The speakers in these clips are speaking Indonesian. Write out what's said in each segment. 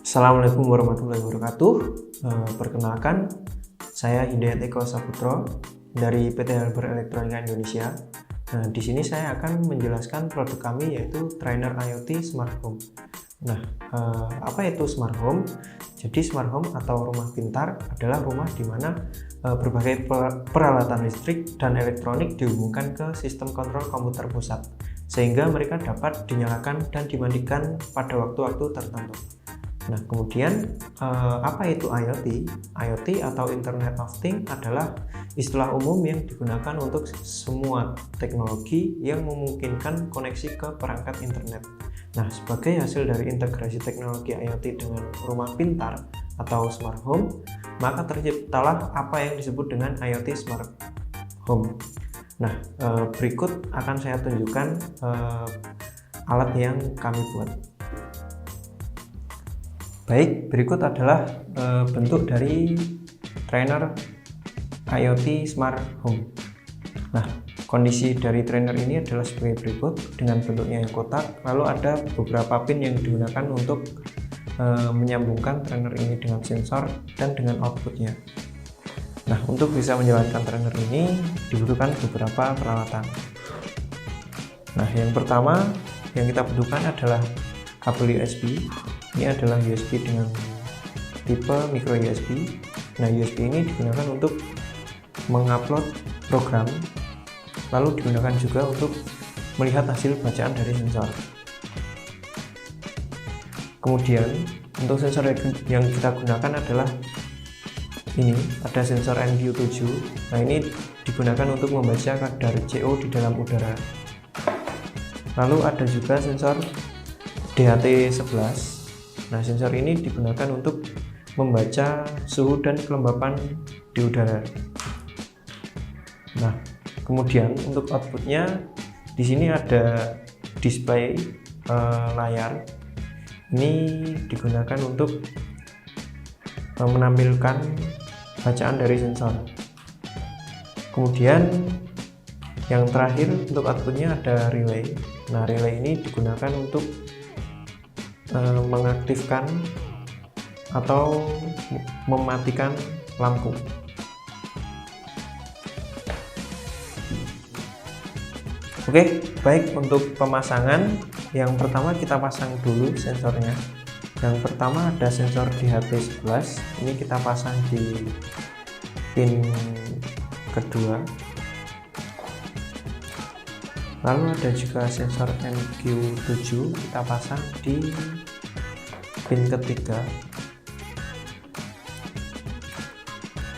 Assalamualaikum warahmatullahi wabarakatuh. Perkenalkan, saya Hidayat Eko Saputro dari PT Halber Elektronika Indonesia. Di sini saya akan menjelaskan produk kami yaitu Trainer IoT Smart Home. Apa itu Smart Home? Jadi Smart Home atau rumah pintar adalah rumah di mana berbagai peralatan listrik dan elektronik dihubungkan ke sistem kontrol komputer pusat, sehingga mereka dapat dinyalakan dan dimatikan pada waktu-waktu tertentu. Kemudian apa itu IoT? IoT atau Internet of Things adalah istilah umum yang digunakan untuk semua teknologi yang memungkinkan koneksi ke perangkat internet. Sebagai hasil dari integrasi teknologi IoT dengan rumah pintar atau smart home, maka terciptalah apa yang disebut dengan IoT Smart Home. Berikut akan saya tunjukkan alat yang kami buat. Baik, berikut adalah bentuk dari trainer IoT Smart Home. Kondisi dari trainer ini adalah sebagai berikut dengan bentuknya yang kotak, lalu ada beberapa pin yang digunakan untuk menyambungkan trainer ini dengan sensor dan dengan outputnya. Untuk bisa menjalankan trainer ini dibutuhkan beberapa peralatan. Yang pertama yang kita butuhkan adalah kabel USB. Ini adalah USB dengan tipe micro USB. USB ini digunakan untuk mengupload program, lalu digunakan juga untuk melihat hasil bacaan dari sensor. Kemudian untuk sensor yang kita gunakan adalah ini, ada sensor NQ7. Ini digunakan untuk membaca kadar CO di dalam udara. Lalu ada juga sensor DHT11. Sensor ini digunakan untuk membaca suhu dan kelembapan di udara. Kemudian untuk outputnya di sini ada display layar. Ini digunakan untuk menampilkan bacaan dari sensor. Kemudian yang terakhir untuk outputnya ada relay. Relay ini digunakan untuk mengaktifkan atau mematikan lampu. Oke, baik, untuk pemasangan yang pertama kita pasang dulu sensornya. Yang pertama ada sensor DHT11. Ini kita pasang di pin kedua. Lalu ada juga sensor NQ7, kita pasang di pin ketiga.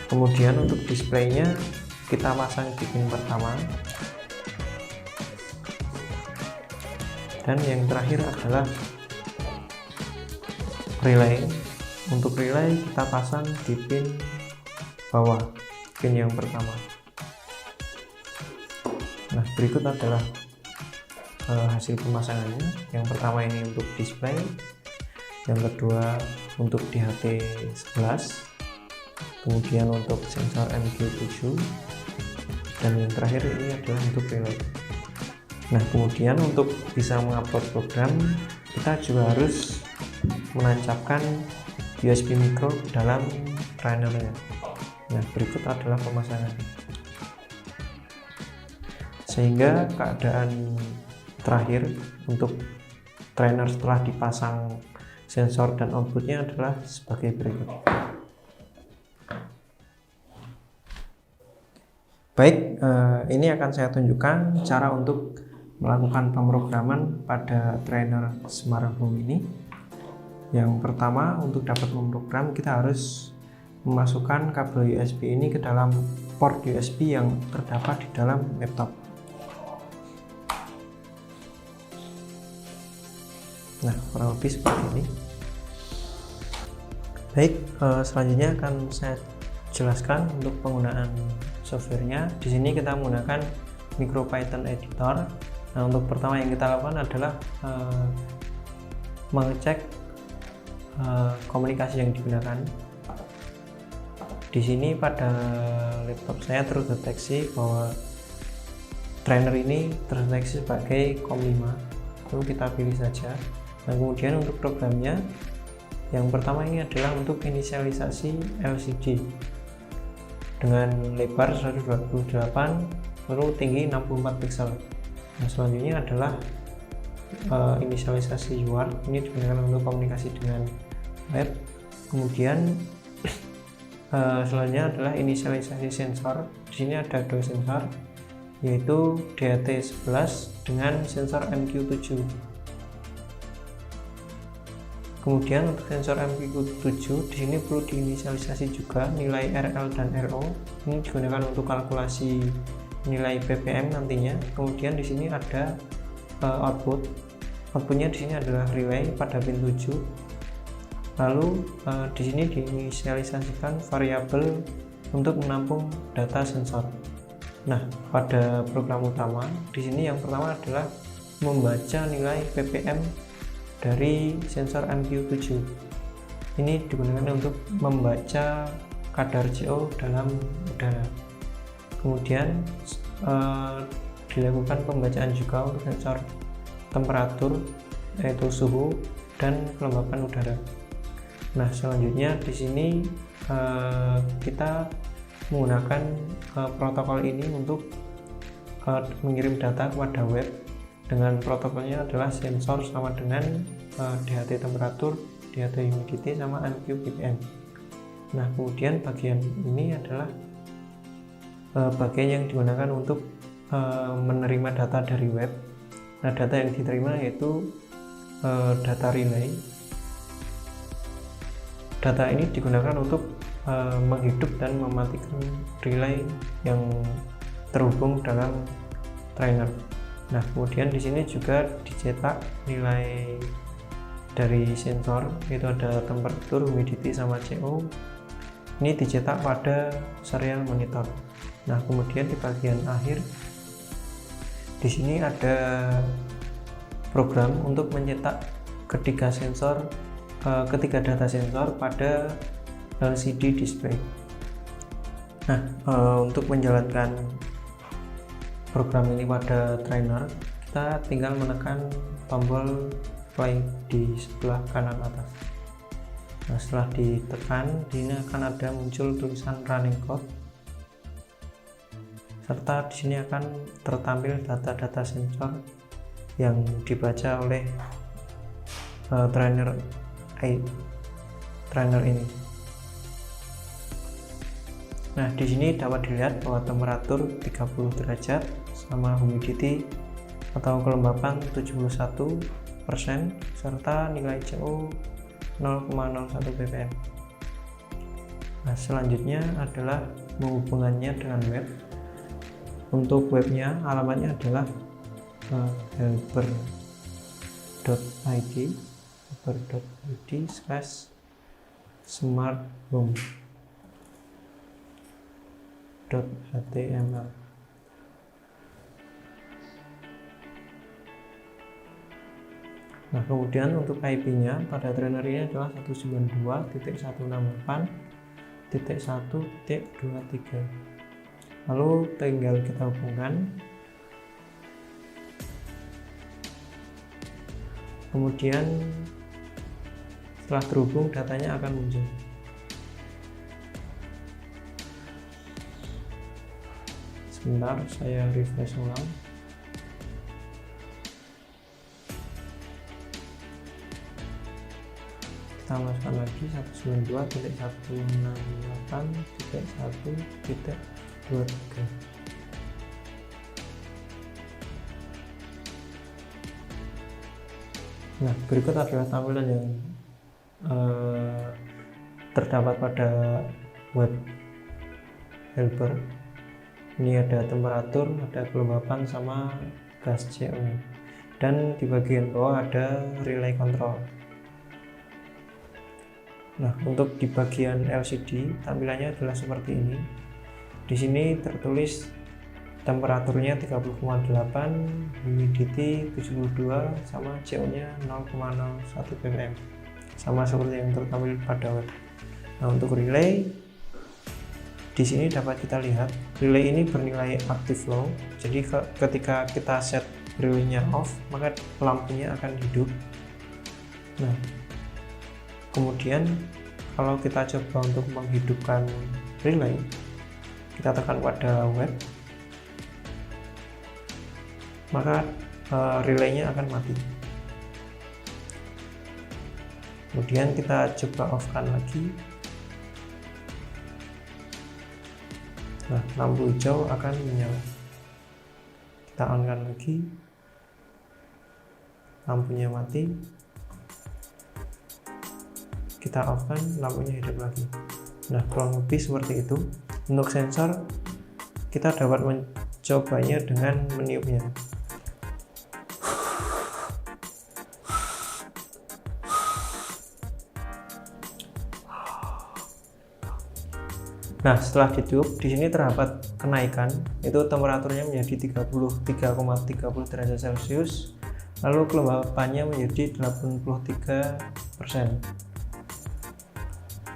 Kemudian untuk displaynya kita pasang di pin pertama. Dan yang terakhir adalah relay. Untuk relay kita pasang di pin bawah, pin yang pertama. Berikut adalah hasil pemasangannya. Yang pertama ini untuk display, yang kedua untuk DHT11, kemudian untuk sensor NQ7, dan yang terakhir ini adalah untuk relay. Kemudian untuk bisa mengupload program, kita juga harus menancapkan USB micro dalam trainernya. Berikut adalah pemasangannya. Sehingga keadaan terakhir untuk trainer setelah dipasang sensor dan outputnya adalah sebagai berikut. Baik, ini akan saya tunjukkan cara untuk melakukan pemrograman pada trainer Smart Home ini. Yang pertama, untuk dapat memprogram kita harus memasukkan kabel USB ini ke dalam port USB yang terdapat di dalam laptop. Kurang lebih seperti ini. Baik, selanjutnya akan saya jelaskan untuk penggunaan softwarenya. Di sini kita menggunakan MicroPython Editor. Untuk pertama yang kita lakukan adalah mengecek komunikasi yang digunakan. Di sini pada laptop saya terdeteksi bahwa trainer ini terdeteksi sebagai COM5. Lalu kita pilih saja. Kemudian untuk programnya Yang pertama ini adalah untuk inisialisasi LCD dengan lebar 128 lalu tinggi 64 pixel. Nah, selanjutnya adalah inisialisasi UART, ini digunakan untuk komunikasi dengan web. Kemudian selanjutnya adalah inisialisasi sensor. Di sini ada dua sensor, yaitu DHT11 dengan sensor MQ7. Kemudian untuk sensor MQ7 di sini perlu diinisialisasi juga nilai RL dan RO. Ini digunakan untuk kalkulasi nilai ppm nantinya. Kemudian di sini ada outputnya di sini adalah relay pada pin 7. Lalu di sini diinisialisasikan variabel untuk menampung data sensor. Nah, pada program utama di sini yang pertama adalah membaca nilai ppm dari sensor MQ7. Ini digunakan untuk membaca kadar CO dalam udara. Kemudian dilakukan pembacaan juga untuk sensor temperatur, yaitu suhu dan kelembapan udara. Nah, selanjutnya di sini kita menggunakan protokol ini untuk mengirim data kepada web. Dengan protokolnya adalah sensor sama dengan DHT temperatur, DHT humidity, sama MQ ppm. Nah, kemudian bagian ini adalah bagian yang digunakan untuk menerima data dari web. Nah, data yang diterima yaitu data relay. Data ini digunakan untuk menghidup dan mematikan relay yang terhubung dalam trainer. Nah, kemudian di sini juga dicetak nilai dari sensor, yaitu ada temperatur, humidity, sama CO. Ini dicetak pada serial monitor. Nah, kemudian di bagian akhir di sini ada program untuk mencetak ketiga data sensor pada LCD display. Nah, untuk menjalankan program ini pada trainer, kita tinggal menekan tombol play di sebelah kanan atas. Nah, setelah ditekan, ini akan ada muncul tulisan running code, serta di sini akan tertampil data-data sensor yang dibaca oleh trainer ini. Nah, di sini dapat dilihat bahwa temperatur 30 derajat sama humidity atau kelembapan 71%, serta nilai CO 0,01 ppm. Nah, selanjutnya adalah menghubungannya dengan web. Untuk webnya, alamatnya adalah helper.id/smarthome.html. Nah, kemudian untuk IP-nya pada trainer ini adalah 192.168.1.23. Lalu tinggal kita hubungkan. Kemudian setelah terhubung, datanya akan muncul. Sebentar, saya refresh ulang. Kita masukkan lagi 192.168.1.23. Nah, berikut adalah tampilan yang terdapat pada web helper. Ini ada temperatur, ada kelembapan, sama gas CO. Dan di bagian bawah ada relay control. Nah, untuk di bagian LCD tampilannya adalah seperti ini. Di sini tertulis temperaturnya 30,8, humidity 72, sama CO-nya 0,01 ppm. Sama seperti yang tertampil pada web. Nah, untuk relay di sini dapat kita lihat relay ini bernilai active low. Jadi ketika kita set relaynya off, maka lampunya akan hidup. Nah, Kemudian kalau kita coba untuk menghidupkan relay, kita tekan pada web, maka relaynya akan mati. Kemudian kita coba off-kan lagi. Nah, lampu hijau akan menyala. Kita on-kan lagi, lampunya mati. Kita off-kan, lampunya hidup lagi. Nah, kurang lebih seperti itu. Untuk sensor, kita dapat mencobanya dengan meniupnya. Nah, setelah ditiup, di sini terdapat kenaikan, itu temperaturnya menjadi 33,30 derajat Celcius, lalu kelembapannya menjadi 83%.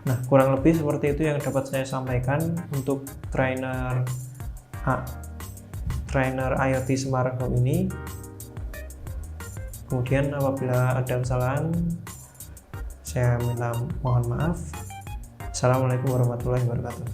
Nah, kurang lebih seperti itu yang dapat saya sampaikan untuk trainer IoT Smart Home ini. Kemudian apabila ada kesalahan, saya mohon maaf. Assalamualaikum warahmatullahi wabarakatuh.